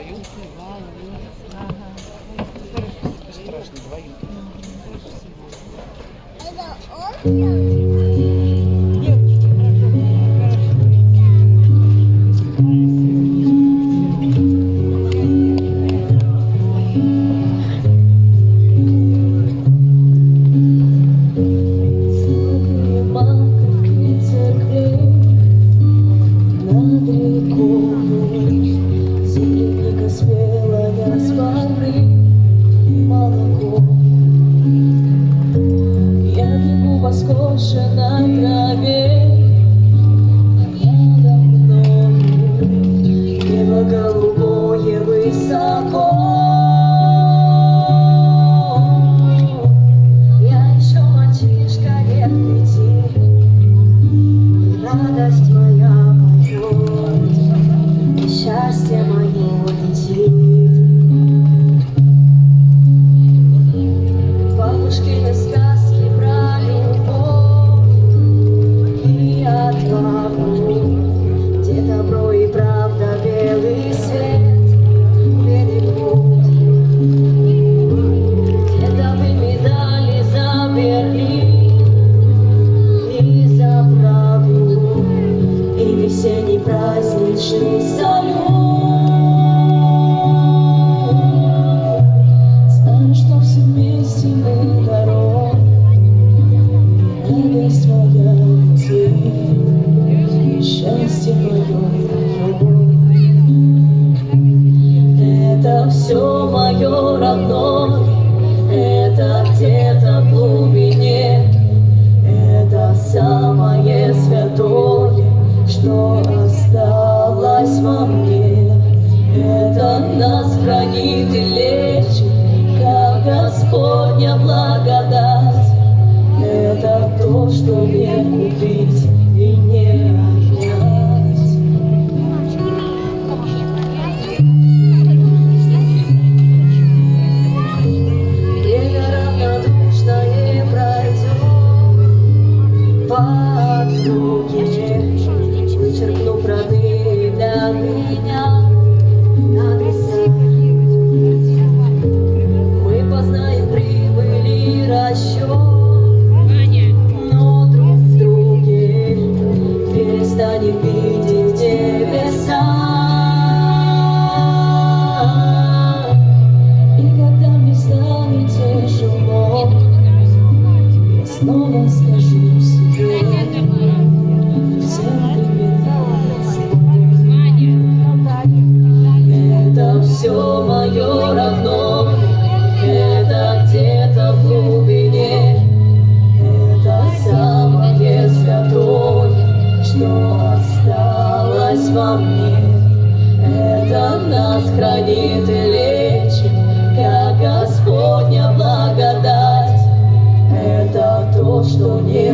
вдвоем. Страшно вдвоем. На траве надо мною небо голубое высоко. Я еще мальчишка лет 5, и радость моя поет, и счастье мое летит. Бабушкины сказки про любовь и отвагу, где добро и правда белый свет берегут, где-то вы медали за Берлин и за Прагу, и весенний праздничный салют. Знаю, что все вместе мы дорог, радость моя летит, счастье мое льет. Это все мое родное, это где-то в глубине, это самое святое, что осталось во мне. Это нас хранит и лечит, как Господня благодать. Это то, что не купить и не отнять. Время равнодушное пройдет по округе, вычеркнув родные для меня адреса. Мы познаем прибыль и расчет, но друг в друге перестанем видеть небеса. И когда мне станет тяжело, я снова скажу себе, всем это все мое родное, это где-то в глубине, это самое святое, что осталось во мне. Это нас хранит и лечит, как Господня благодать. Это то, что не